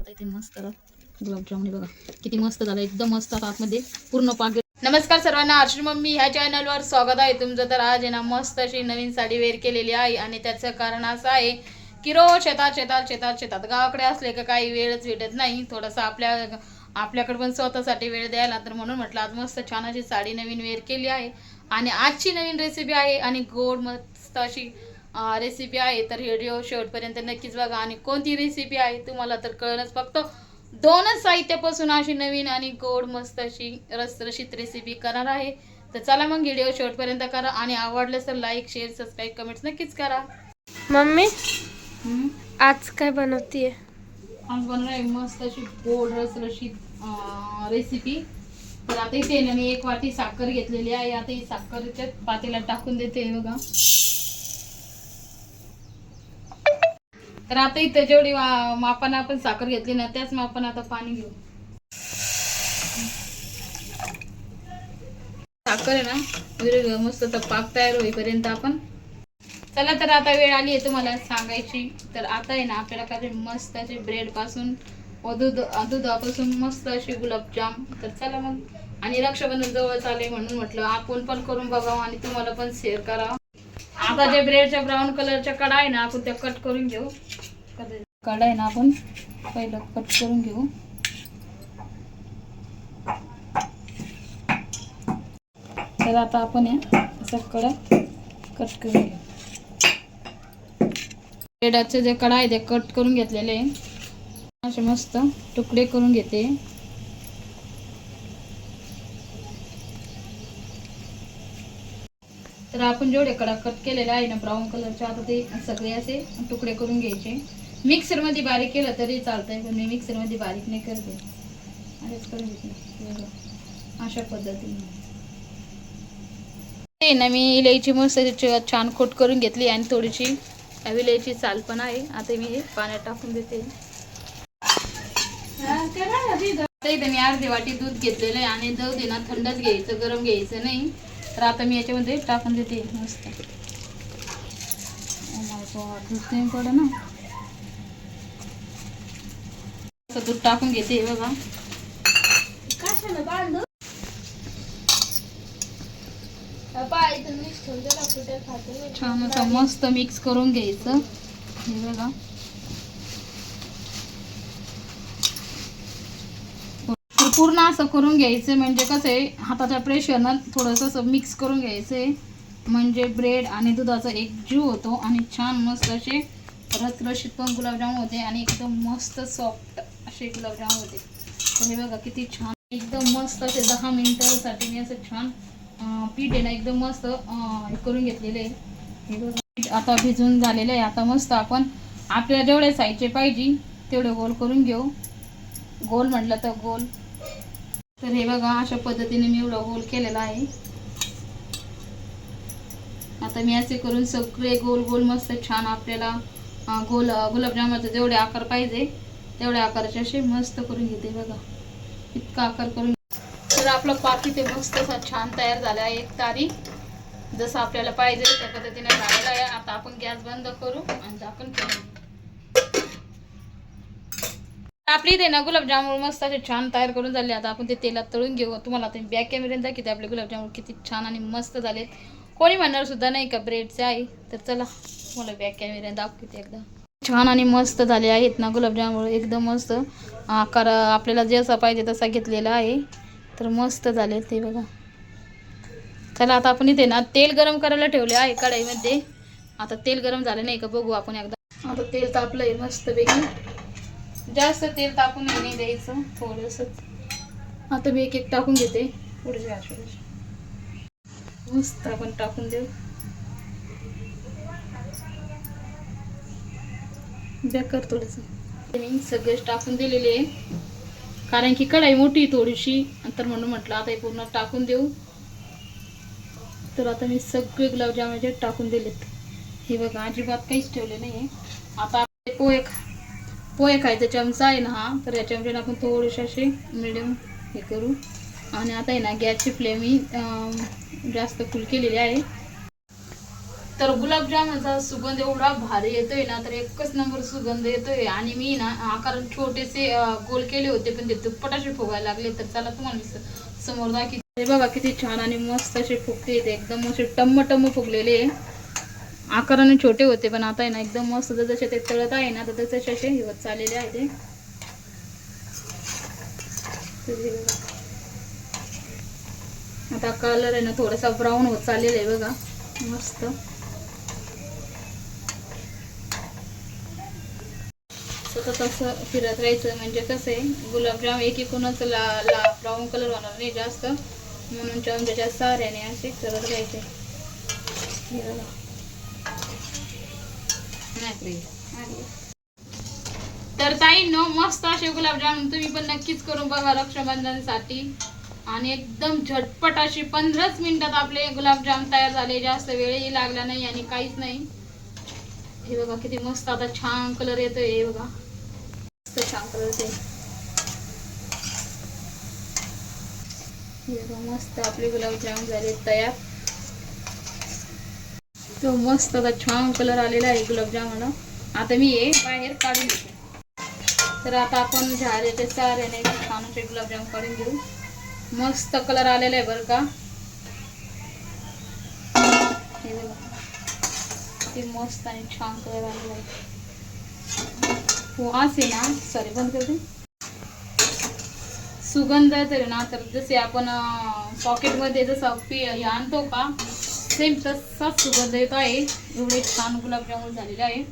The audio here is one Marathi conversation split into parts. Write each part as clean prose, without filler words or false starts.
इथे मस्त गुलाबजामुन बघा किती मस्त झालं, एकदम मस्त आतमध्ये पूर्ण पाक. नमस्कार सर्वांना, आरशी मम्मी ह्या चॅनलवर स्वागत आहे तुमचं. तर आज आहे ना मस्त अशी नवीन साडी वेअर केलेली आहे आणि त्याचं कारण असं आहे की रोज शेतात गावाकडे असले का काही वेळच भेटत नाही थोडासा आपल्याकडे पण स्वतःसाठी वेळ द्यायला. तर म्हणून म्हटलं आज मस्त छान अशी साडी नवीन वेअर केली आहे आणि आजची नवीन रेसिपी आहे आणि गोड मस्त अशी रेसिपी आहे. तर व्हिडिओ शेवटपर्यंत नक्कीच बघा आणि कोणती रेसिपी आहे तुम्हाला तर कळणच. फक्त दोनच साहित्यापासून अशी नवीन आणि गोड मस्त अशी रसरशीत रेसिपी करणार आहे. तर चला मग व्हिडिओ शेवटपर्यंत करा आणि आवडल्यास तर लाईक शेअर सबस्क्राईब कमेंट्स नक्कीच करा. मम्मी आज काय बनवतीये? आज बनवणार आहे मस्त अशी गोड रसरशीत रेसिपी. तर आता इथे ना मी 1 वाटी साखर घेतलेली आहे. आता ही साखरच्या पातेल्यात टाकून देते बघा. तर आता इथे जेवढी मापानं आपण साखर घेतली ना त्याच मापानं आता पाणी घेऊ. साखर आहे ना मस्त पाक तयार होईपर्यंत आपण चला. तर आता वेळ आली आहे तुम्हाला सांगायची. तर आता आहे ना आपल्याला काय मस्त असे ब्रेड पासून दुधापासून मस्त असे गुलाबजाम. तर चला मग. आणि रक्षाबंधन जवळ आले म्हणून म्हटलं आपण पण करून बघावं आणि तुम्हाला पण शेअर करावं. आता जे ब्रेडच्या ब्राऊन कलरच्या कडा आहे ना आपण त्या कट करून घेऊ. कडा आहे ना आपण पहिलं कट करून घेऊ. तर आता आपण या असा कडा कट करून घेऊ. ब्रेडाचे जे कडा आहे ते कट करून घेतलेले असे मस्त तुकडे करून घेते. तर आपण जेवढे कडा कट केलेले आहे ना ब्राऊन कलरचे आता ते सगळे असे तुकडे करून घ्यायचे. मिक्सर मध्ये बारीक केलं तरी चालतंय पण मी मिक्सर मध्ये बारीक नाही करते. असेच करून घेतले अशा पद्धतीने. ते ना मी इलायची मस्त छान कोट करून घेतली आणि थोडीशी विलायची साल पण आहे. आता मी हे पाण्यात टाकून देते. इथे मी अर्धी वाटी दूध घेतलेलं आहे आणि जाऊ दे ना थंडच घ्यायचं, गरम घ्यायचं नाही. तर आता मी याच्यामध्ये टाकून देते मस्त. दूध कमी पड ना. दूध टाकून घेते बघा. छान असं मस्त मिक्स करून घ्यायचं हे बघा. पूर्ण असं करून घ्यायचं म्हणजे कसं आहे हाताच्या प्रेशरनं थोडंसं असं मिक्स करून घ्यायचंय म्हणजे ब्रेड आणि दुधाचा एक जीव होतो आणि छान मस्त असे रसरशीत पण गुलाबजाम होते आणि एकदम मस्त सॉफ्ट असे गुलाबजाम होते. तर हे बघा किती छान एकदम मस्त असे 10 मिनिटांसाठी मी असं छान पीठ आहे ना एकदम मस्त करून घेतलेले आहे. हे बघा आता भिजून झालेलं आहे. आता मस्त आपण आपल्याला जेवढे साईजचे पाहिजे तेवढे गोल करून घेऊ. गोल म्हटलं तर गोल. तर हे बघा अशा पद्धतीने मी एवढा गोल केलेला आहे. आता मी असे करून सगळे गोल गोल मस्त छान आपल्याला गुलाबजामाचे जेवढे आकार पाहिजे तेवढ्या आकाराचे असे मस्त करून घेते बघा. इतका आकार करून. तर आपलं पाक इथे मस्त असा छान तयार झाला आहे. एक तारी जसं आपल्याला पाहिजे त्या पद्धतीने झालेला आहे. आता आपण गॅस बंद करू आणि झाकण ठेवू. आपली इथे ना गुलाबजामुन मस्त असे छान तयार करून झाले. आता आपण ते तेलात तळून घेऊ. तुम्हाला आता बॅक कॅमेऱ्याने दाखवते आपले गुलाबजामुन किती छान आणि मस्त झालेत. कोणी म्हणणार सुद्धा नाही का ब्रेडचे आहे. तर चला मला बॅक कॅमेऱ्याने दाखवते एकदा. छान आणि मस्त झाले आहेत ना गुलाबजामुन एकदम मस्त. आकार आपल्याला जसा पाहिजे तसा घेतलेला आहे. तर मस्त झाले ते बघा. चला आता आपण इथे ना तेल गरम करायला ठेवले आहे कढईमध्ये. आता तेल गरम झालं नाही का बघू आपण एकदा. आता तेल तापलं आहे मस्तपैकी. जास्त तेल टाकून नाही द्यायचं थोडंसंच. आता मी एक टाकून घेते पुढे मस्त आपण टाकून देऊ. बेकर थोडंसं मी सगळेच टाकून दिलेले आहे कारण की कढाई मोठी थोडीशी तर म्हणून म्हटलं आता हे पूर्ण टाकून देऊ. तर आता मी सगळे गुलाबजामुन टाकून दिलेत. हे बघा अजिबात काहीच ठेवले नाही आहे. आता पोहे खायचा चमचा आहे ना हा. तर या चमच्याने आपण थोडेसे असे मिडियम हे करू आणि आता आहे ना गॅसची फ्लेम ही जास्त फुल केलेली आहे. तर गुलाबजामचा सुगंध एवढा भारी येतोय ना, तर एकच नंबर सुगंध येतोय. आणि मी ना आकार छोटेसे गोल केले होते, पण ते दुप्पट असे फुगायला लागले. तर चला तुम्हाला मी समोर दाखवते. हे बघा किती छान आणि मस्त असे फुगते येते, एकदम असे टम्म टम्म फुगलेले. आकाराने छोटे होते, पण आता आहे ना एकदम मस्त. जसे ते तळत आहे ना, तर तसे असे होत चाललेले आहे ते. आता कलर आहे ना थोडासा ब्राऊन होत चाललेला आहे बघा, मस्त. सतत असं फिरत राहायचं, म्हणजे कसं आहे गुलाबजाम एकूणच ब्राऊन कलर होणार नाही जास्त, म्हणून चमच्याच्या साऱ्याने असे करत राहायचे. तर ताईंनो, मस्त असे गुलाबजामुन तुम्ही पण नक्कीच करून बघा रक्षाबंधनसाठी. आणि एकदम झटपट अशी 15च मिनिटात आपले गुलाबजाम तयार झाले. जास्त वेळही लागला नाही आणि काहीच नाही. हे बघा किती मस्त आता छान कलर येतोय. हे बघा मस्त छान कलर येतोय. हे बघा मस्त आपले गुलाबजाम झाले तयार. तो मस्त आता छान कलर आलेला आहे गुलाबजामला. आता मी हे बाहेर काढून घेते. तर आता आपण झाऱ्याच्या साऱ्याने छान असे गुलाबजाम काढून घेऊ. मस्त कलर आलेला आहे बरं का. हे बघा किती मस्त आणि छान कलर आलेला आहे. वास आहे ना, सॉरी बंद करते. सुगंध येतोय ना, तर जसे आपण पॉकेटमध्ये जसं हे आणतो का, सेम तसाच सुगंध येतो आहे. एवढे छान गुलाबजामुन झालेले आहे.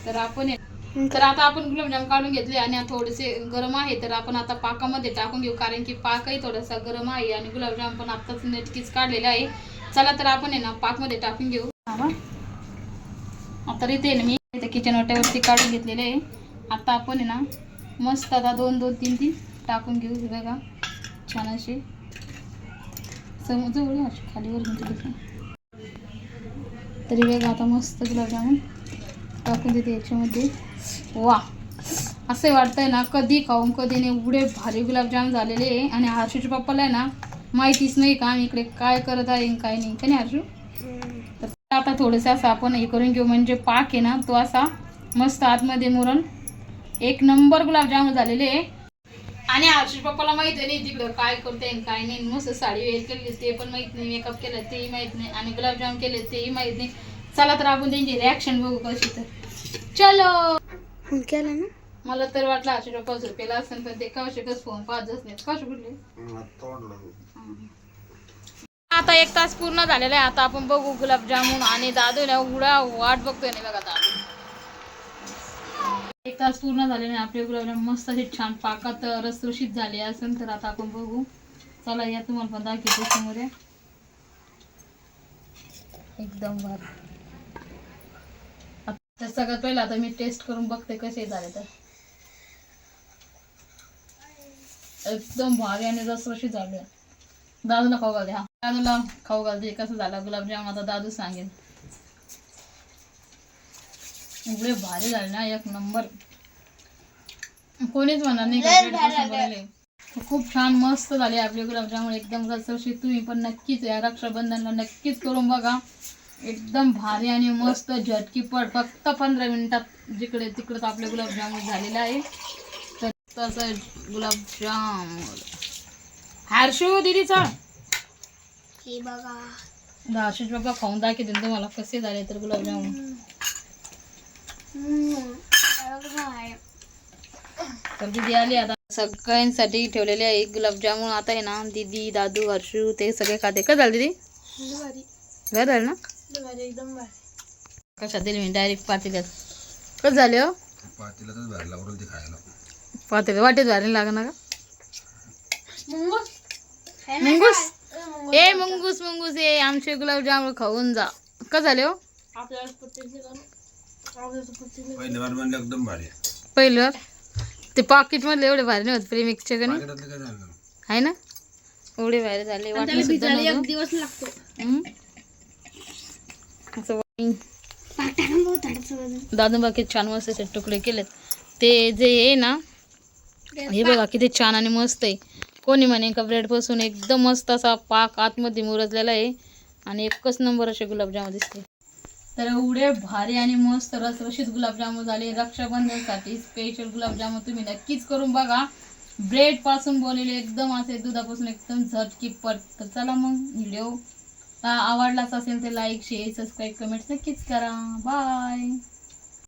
तर आता आपण गुलाबजाम काढून घेतले आणि थोडेसे गरम आहे, तर आपण आता पाकामध्ये टाकून घेऊ, कारण की पाकही थोडासा गरम आहे आणि गुलाबजाम पण आत्ताच नेटकीच काढलेला आहे. चला तर आपण आहे ना पाकमध्ये टाकून घेऊ. आता इथे ना मी इथे किचन वाट्यावरती काढून घेतलेले आहे. आता आपण आहे ना मस्त आता 2-2, 3-3 टाकून घेऊ. हे बघा छान असे समजून खालीवर घेतले. तरी बघा आता मस्त गुलाबजामुन टाकून देते याच्यामध्ये. वा, असं वाटतंय ना कधी खाऊन कधी नाही, एवढे भारी गुलाबजाम झालेले आहे. आणि हर्षूच्या पप्पाला आहे ना माहितीच नाही का आम्ही इकडे काय करत आहे काय नाही, का नाही हर्षू. तर आता थोडंसं असं आपण हे करून घेऊ, म्हणजे पाक आहे ना तो असा मस्त आतमध्ये मुरून एक नंबर गुलाबजाम झालेले आहे. आणि हर्षूच्या पप्पाला माहिती नाही तिकडं काय करते काय नाही. मस्त साडी वेअर केली ते पण माहित नाही, मेकअप केलं तेही माहित नाही, आणि गुलाबजाम केले तेही माहित नाही. चला तर आपण त्यांची रिॲक्शन बघू कशी. तर चलो केलं ना. मला तर वाटलं 850 रुपयाला असेल, पण ते कौशिकच फोन पाहतच नाही. कौशिक कुठले. आता 1 तास पूर्ण झालेला आहे. आता आपण बघू गुलाबजामुन. आणि दादू ना उडा वाट बघतोय नाही बघा दादू. 1 तास पूर्ण झाले नाही आपले गुलाबजाम मस्त असे छान पाकात रसरशीत झाले असेल. तर आता आपण बघू. चला या तुम्हाला पण दाखवते समोर. एकदम भारी. तर सगळ्यात पहिला आता मी टेस्ट करून बघते कसे झाले. तर एकदम भारी आणि रसरशीत झाले. दादूला खाऊ घालते. हा दादूला खाऊ घालते कसं झाला गुलाबजाम. आता दादू सांगेल. एवढे भारी झाले ना, एक नंबर. कोणीच म्हणणार नाही. खूप छान मस्त झाले आपले गुलाबजामुन, एकदम रसरशीत. तुम्ही पण नक्कीच या रक्षाबंधनला नक्कीच करून बघा. एकदम भारी आणि मस्त झटकीपट. फक्त 15 मिनिटात जिकडे तिकडे आपले गुलाबजामुन झालेला आहे. तर तसं गुलाबजाम हर्षू दीदीचा हे बघा हर्षूच बाबा खाऊन दाखवते तुम्हाला कसे झाले तर गुलाबजामुन. तर दीदी आली आता. सगळ्यांसाठी ठेवलेले आहे गुलाबजामुन. आता आहे ना दीदी दादू हर्षू ते सगळे खाते. का झालं दीदी. घर झालं ना एकदम भारी. कशा दिली मी डायरेक्ट पातेल्यात. कसं झाले हो. पातेल्यातच भरला उरल ते खायला. पातेल्यात वाटेत भारी लागणार का. मुंगूस ए मुंगूस मुंगूस ए आमचे गुलाबजामुन खाऊन जा. का झाले हो. पहिले बार म्हणलं एकदम भारी. पहिलं ते पाकिट मधले एवढे भारी नाही होत प्रीमिक्सचे का नाही पाकिटातलं काय झालं आहे ना. एवढे भारी झाले वाटलं सुद्धा नव्हतं. दिवस लागतो. दादू बाकी छान मस्त असे तुकडे केलेत. ते जे आहे ना हे बघा किती छान आणि मस्त आहे. कोणी म्हणे का ब्रेड पासून एकदम मस्त असा पाक आतमध्ये मुरजलेला आहे. आणि एकच नंबर असे गुलाबजाम दिसते. तर एवढे भारी आणि मस्त रसरशीत गुलाबजामुन झाले. रक्षाबंधनसाठी स्पेशल गुलाबजामुन तुम्ही नक्कीच करून बघा. ब्रेड पासून बनवलेले एकदम असे दुधापासून एकदम झटकीपट. तर चला मग व्हिडिओ आवडलाच असेल तर लाईक शेअर सबस्क्राईब कमेंट्स नक्कीच करा. बाय.